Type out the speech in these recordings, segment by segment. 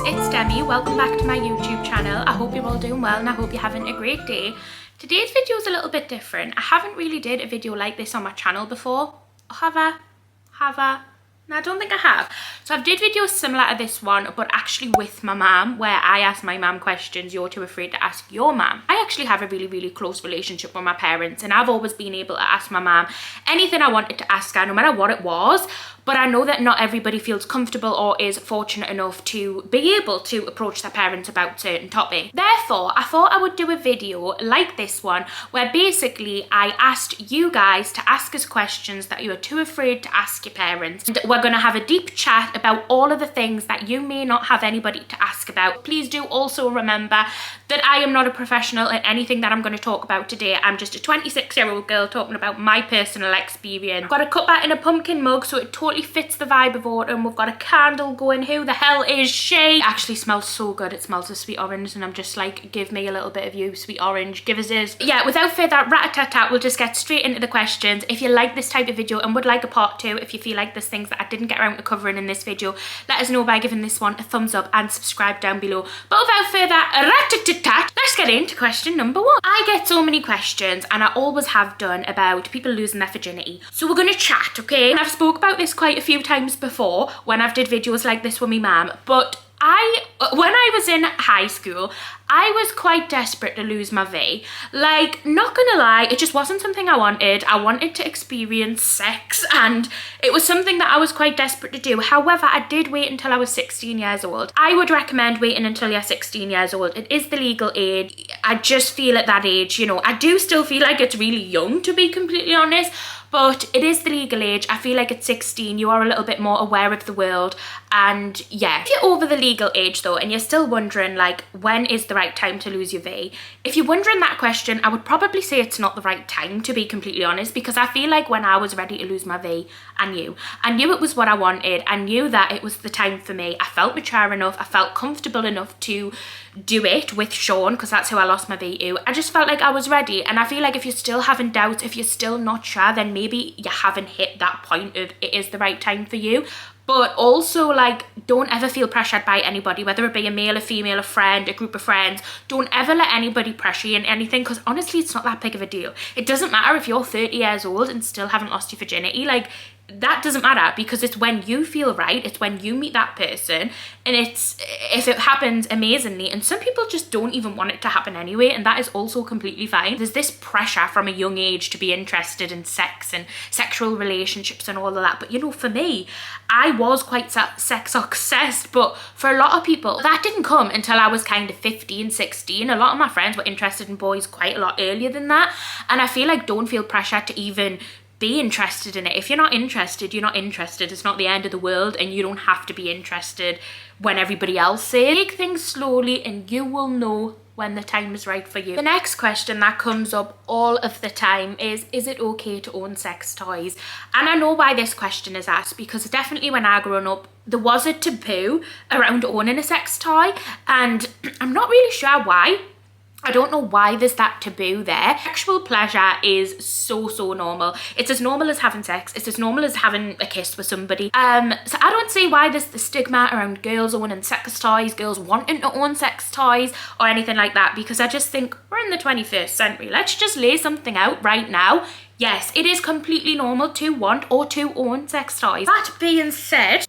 it's Demi. Welcome back to my YouTube channel. I hope you're all doing well and I hope you're having a great day. Today's video is a little bit different. I haven't really did a video like this on my channel before. Have I? No, I don't think I have. So I've did videos similar to this one, but actually with my mum, where I ask my mum questions you're too afraid to ask your mum. I actually have a really close relationship with my parents, and I've always been able to ask my mum anything I wanted to ask her, no matter what it was. But I know that not everybody feels comfortable or is fortunate enough to be able to approach their parents about certain topics. Therefore, I thought I would do a video like this one, where basically I asked you guys to ask us questions that you are too afraid to ask your parents. And we're going to have a deep chat about all of the things that you may not have anybody to ask about. Please do also remember that I am not a professional at anything that I'm going to talk about today. I'm just a 26-year-old girl talking about my personal experience. I've got a cuppa in a pumpkin mug, so it totally fits the vibe of autumn. We've got a candle going. Who the hell is she? It actually smells so good. It smells of sweet orange, and I'm just like, give me a little bit of you, sweet orange. Give us this. Yeah, without further rat-a-tat-tat, we'll just get straight into the questions. If you like this type of video and would like a part 2, if you feel like there's things that I didn't get around to covering in this video, let us know by giving this one a thumbs up and subscribe down below. But without further rat-a-tat-tat, let's get into question number 1. I get so many questions, and I always have done, about people losing their virginity. So we're gonna chat, okay? And I've spoke about this quite a few times before when I've did videos like this with me mum, but when I was in high school, I was quite desperate to lose my V. Like, not gonna lie, it just wasn't something I wanted. I wanted to experience sex, and it was something that I was quite desperate to do. However, I did wait until I was 16 years old. I would recommend waiting until you're 16 years old. It is the legal age. I just feel at that age, you know, I do still feel like it's really young, to be completely honest, but it is the legal age. I feel like at 16 you are a little bit more aware of the world, and yeah. If you're over the legal age though and you're still wondering like when is the right time to lose your V, if you're wondering that question, I would probably say it's not the right time, to be completely honest, because I feel like when I was ready to lose my V, I knew it was what I wanted. I knew that it was the time for me. I felt mature enough, I felt comfortable enough to do it with Sean, because that's who I lost my V to. I just felt like I was ready, and I feel like if you're still having doubts, if you're still not sure, then maybe you haven't hit that point of it is the right time for you. But also, like, don't ever feel pressured by anybody, whether it be a male, a female, a friend, a group of friends. Don't ever let anybody pressure you in anything, because honestly, it's not that big of a deal. It doesn't matter if you're 30 years old and still haven't lost your virginity. Like, that doesn't matter, because it's when you feel right, it's when you meet that person, and it's, if it happens, amazingly. And some people just don't even want it to happen anyway, and that is also completely fine. There's this pressure from a young age to be interested in sex and sexual relationships and all of that, but you know, for me, I was quite sex obsessed, but for a lot of people that didn't come until I was kind of 15, 16. A lot of my friends were interested in boys quite a lot earlier than that, and I feel like don't feel pressure to even be interested in it. If you're not interested, you're not interested. It's not the end of the world, and you don't have to be interested when everybody else is. Take things slowly and you will know when the time is right for you. The next question that comes up all of the time is it okay to own sex toys? And I know why this question is asked, because definitely when I grew up, there was a taboo around owning a sex toy, and I'm not really sure why. I don't know why there's that taboo there. Sexual pleasure is so normal. It's as normal as having sex. It's as normal as having a kiss with somebody. So I don't see why there's the stigma around girls owning sex toys, girls wanting to own sex toys or anything like that, because I just think we're in the 21st century. Let's just lay something out right now. Yes, it is completely normal to want or to own sex toys. That being said,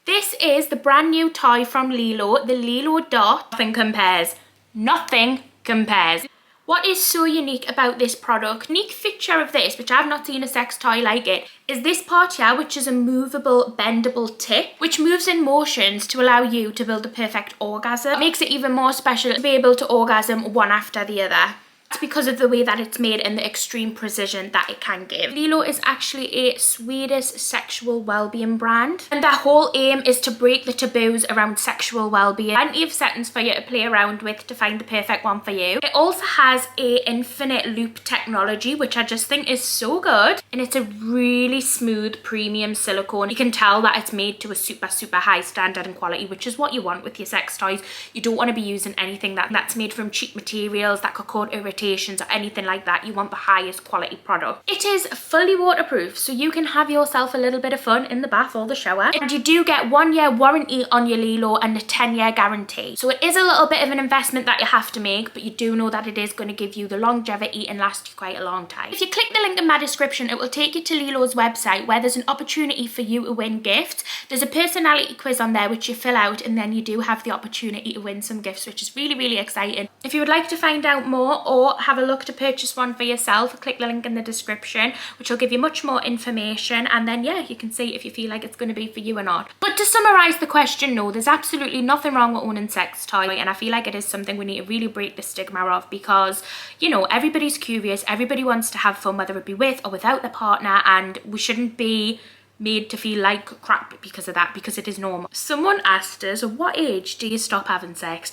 this is the brand new toy from Lilo, the Lilo Dot. Nothing compares. Nothing compares. What is so unique about this product, unique feature of this, which I've not seen a sex toy like it, is this part here, which is a movable, bendable tip, which moves in motions to allow you to build a perfect orgasm. It makes it even more special to be able to orgasm one after the other. That's because of the way that it's made and the extreme precision that it can give. Lilo is actually a Swedish sexual well-being brand, and their whole aim is to break the taboos around sexual well-being. Plenty of settings for you to play around with to find the perfect one for you. It also has a infinite loop technology, which I just think is so good, and it's a really smooth premium silicone. You can tell that it's made to a super high standard and quality, which is what you want with your sex toys. You don't want to be using anything that's made from cheap materials that could cause irritation irritations or anything like that. You want the highest quality product. It is fully waterproof, so you can have yourself a little bit of fun in the bath or the shower. And you do get 1 year warranty on your Lilo and a 10-year guarantee. So it is a little bit of an investment that you have to make, but you do know that it is going to give you the longevity and last you quite a long time. If you click the link in my description, it will take you to Lilo's website where there's an opportunity for you to win gifts. There's a personality quiz on there which you fill out, and then you do have the opportunity to win some gifts, which is really, really exciting. If you would like to find out more or have a look to purchase one for yourself, click the link in the description, which will give you much more information, and then yeah, you can see if you feel like it's going to be for you or not. But to summarize the question, no, there's absolutely nothing wrong with owning sex toy, and I feel like it is something we need to really break the stigma of, because, you know, everybody's curious, everybody wants to have fun, whether it be with or without their partner, and we shouldn't be made to feel like crap because of that, because it is normal. Someone asked us, what age do you stop having sex?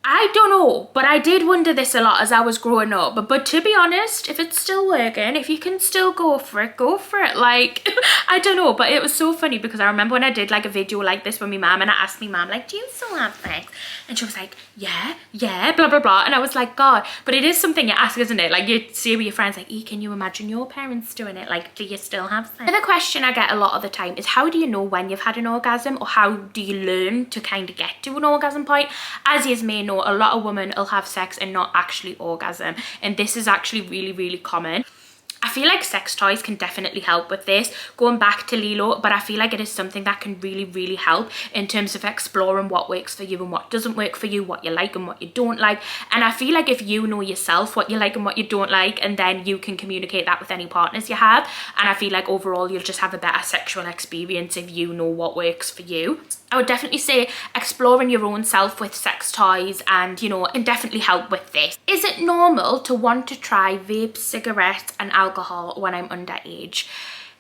I don't know, but I did wonder this a lot as I was growing up. But to be honest, if it's still working, if you can still go for it, go for it. Like, I don't know, but it was so funny because I remember when I did like a video like this with my mum, and I asked my mum, like, do you still have sex? And she was like, yeah, blah, blah, blah. And I was like, God, but it is something you ask, isn't it? Like, you see with your friends, like, can you imagine your parents doing it? Like, do you still have sex? Another question I get a lot of the time is, how do you know when you've had an orgasm, or how do you learn to kind of get to an orgasm point? As you may know, a lot of women will have sex and not actually orgasm, and this is actually really, really common. I feel like sex toys can definitely help with this, going back to Lilo, but I feel like it is something that can really, really help in terms of exploring what works for you and what doesn't work for you, what you like and what you don't like. And I feel like if you know yourself what you like and what you don't like, and then you can communicate that with any partners you have, and I feel like overall you'll just have a better sexual experience if you know what works for you. I would definitely say exploring your own self with sex toys, and, you know, it can definitely help with this. Is it normal to want to try vape, cigarettes and alcohol when I'm underage?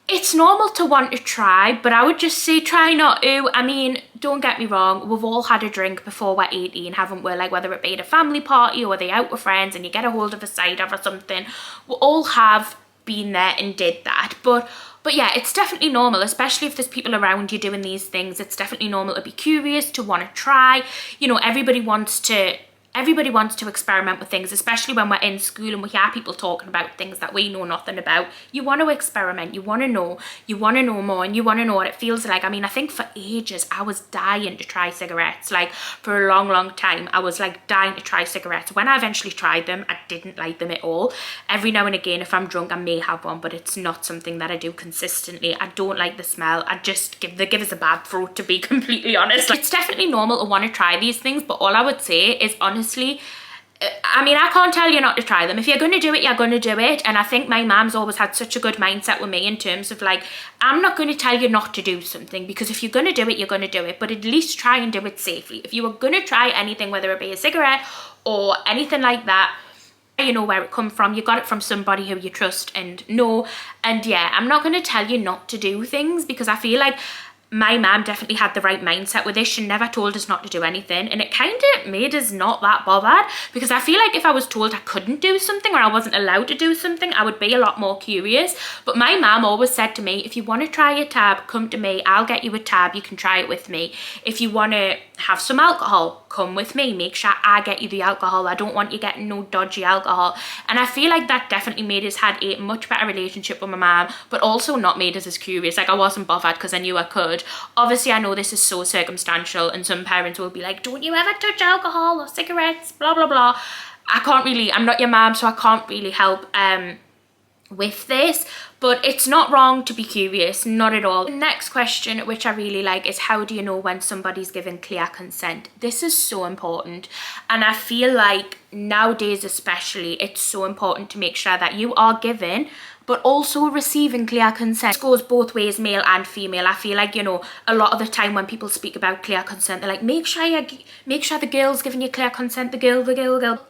It's normal to want to try, but I would just say try not to. I mean, don't get me wrong, we've all had a drink before we're 18, haven't we? Like, whether it be at a family party or they out with friends and you get a hold of a cider or something, we all have been there and did that. But yeah, it's definitely normal, especially if there's people around you doing these things. It's definitely normal to be curious, to want to try. You know, everybody wants to experiment with things, especially when we're in school and we hear people talking about things that we know nothing about. You want to experiment, you want to know more, and you want to know what it feels like. I mean, I think for ages I was dying to try cigarettes. Like, for a long, long time I was like dying to try cigarettes. When I eventually tried them, I didn't like them at all. Every now and again, if I'm drunk, I may have one, but it's not something that I do consistently. I don't like the smell. I just give us a bad throat, to be completely honest. Like, it's definitely normal to want to try these things, but all I would say is, honestly, I mean, I can't tell you not to try them. If you're going to do it, you're going to do it. And I think my mum's always had such a good mindset with me in terms of, like, I'm not going to tell you not to do something, because if you're going to do it, you're going to do it. But at least try and do it safely. If you are going to try anything, whether it be a cigarette or anything like that, you know where it come from. You got it from somebody who you trust and know. And yeah, I'm not going to tell you not to do things, because I feel like my mum definitely had the right mindset with this. She never told us not to do anything, and it kind of made us not that bothered, because I feel like if I was told I couldn't do something or I wasn't allowed to do something, I would be a lot more curious. But my mum always said to me, if you want to try a tab, come to me, I'll get you a tab, you can try it with me. If you want to have some alcohol, come with me, make sure I get you the alcohol. I don't want you getting no dodgy alcohol. And I feel like that definitely made us had a much better relationship with my mum, but also not made us as curious. Like, I wasn't bothered because I knew I could. Obviously, I know this is so circumstantial, and some parents will be like, don't you ever touch alcohol or cigarettes, blah, blah, blah. I'm not your mum, so I can't really help with this, but it's not wrong to be curious, not at all. The next question, which I really like, is how do you know when somebody's given clear consent? This is so important, and I feel like nowadays especially, it's so important to make sure that you are giving but also receiving clear consent. This goes both ways, male and female. I feel like, you know, a lot of the time when people speak about clear consent, they're like, make sure the girl's giving you clear consent, the girl.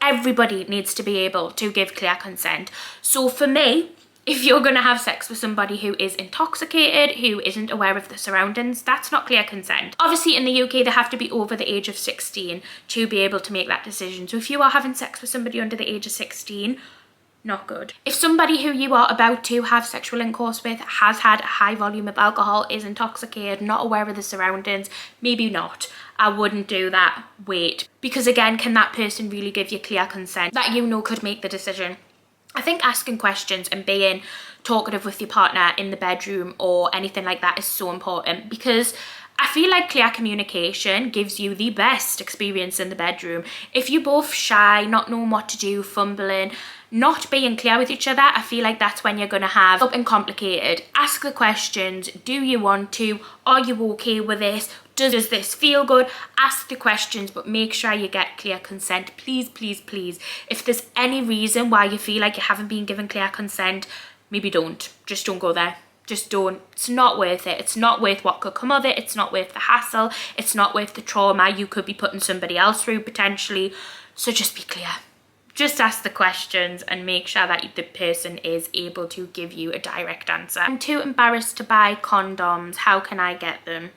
Everybody needs to be able to give clear consent. So for me, if you're going to have sex with somebody who is intoxicated, who isn't aware of the surroundings, that's not clear consent. Obviously, in the UK, they have to be over the age of 16 to be able to make that decision. So if you are having sex with somebody under the age of 16, not good. If somebody who you are about to have sexual intercourse with has had a high volume of alcohol, is intoxicated, not aware of the surroundings, maybe not. I wouldn't do that. Wait. Because again, can that person really give you clear consent that you know could make the decision? I think asking questions and being talkative with your partner in the bedroom or anything like that is so important, because I feel like clear communication gives you the best experience in the bedroom. If you're both shy, not knowing what to do, fumbling, not being clear with each other, I feel like that's when you're going to have something complicated. Ask the questions. Do you want to? Are you okay with this? Does this feel good? Ask the questions, but make sure you get clear consent. Please, please, please. If there's any reason why you feel like you haven't been given clear consent, maybe don't. Just don't go there. Just don't. It's not worth it. It's not worth what could come of it. It's not worth the hassle. It's not worth the trauma you could be putting somebody else through potentially. So just be clear. Just ask the questions and make sure that the person is able to give you a direct answer. I'm too embarrassed to buy condoms. How can I get them?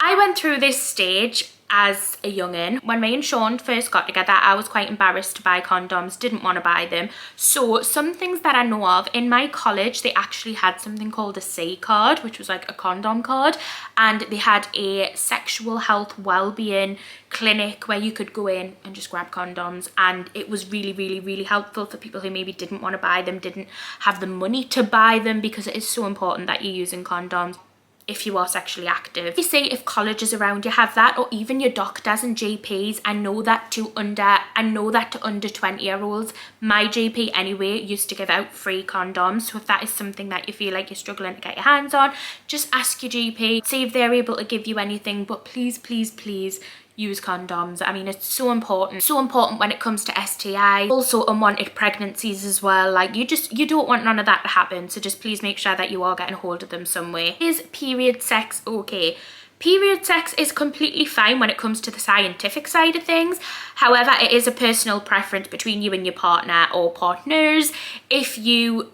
I went through this stage as a youngin'. When me and Sean first got together, I was quite embarrassed to buy condoms, didn't want to buy them. So some things that I know of, in my college, they actually had something called a C card, which was like a condom card. And they had a sexual health well-being clinic where you could go in and just grab condoms. And it was really, really, really helpful for people who maybe didn't want to buy them, didn't have the money to buy them, because it is so important that you're using condoms if you are sexually active. You say if colleges around you have that, or even your doctors and GPs. I know that to under 20-year-olds. My GP anyway used to give out free condoms. So if that is something that you feel like you're struggling to get your hands on, just ask your GP, see if they're able to give you anything. But please, please, please use condoms. I mean, it's so important when it comes to STI, also unwanted pregnancies as well. Like you don't want none of that to happen. So just please make sure that you are getting hold of them some way. Is period sex okay? Period sex is completely fine when it comes to the scientific side of things. However, it is a personal preference between you and your partner or partners if you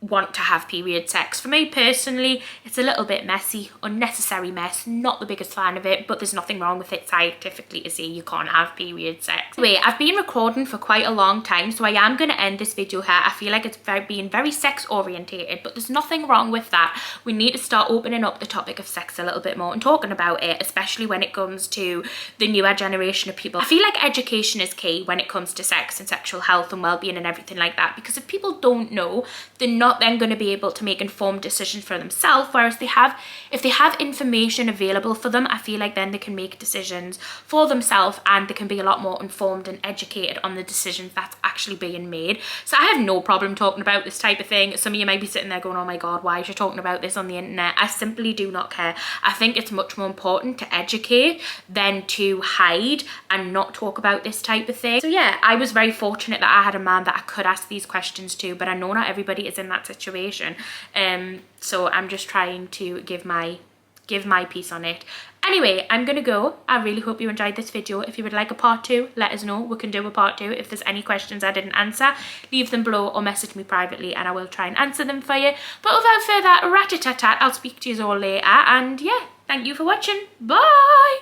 want to have period sex. For me personally, it's a little bit messy, unnecessary mess, not the biggest fan of it, but there's nothing wrong with it scientifically to say you can't have period sex. Anyway, I've been recording for quite a long time, so I am going to end this video here. I feel like it's being very sex orientated, but there's nothing wrong with that. We need to start opening up the topic of sex a little bit more and talking about it, especially when it comes to the newer generation of people. I feel like education is key when it comes to sex and sexual health and well-being and everything like that, because if people don't know, they're not then going to be able to make informed decisions for themselves. Whereas if they have information available for them, I feel like then they can make decisions for themselves and they can be a lot more informed and educated on the decisions that's actually being made. So I have no problem talking about this type of thing. Some of you might be sitting there going, oh my god, why is she talking about this on the internet? I simply do not care. I think it's much more important to educate than to hide and not talk about this type of thing. So yeah, I was very fortunate that I had a man that I could ask these questions to, but I know not everybody is in that situation. So I'm just trying to give my piece on it. Anyway, I'm gonna go. I really hope you enjoyed this video. If you would like a part 2, let us know. We can do a part 2. If there's any questions I didn't answer, leave them below or message me privately and I will try and answer them for you. But without further rat-a-tat-tat, I'll speak to you all later. And yeah, thank you for watching. Bye!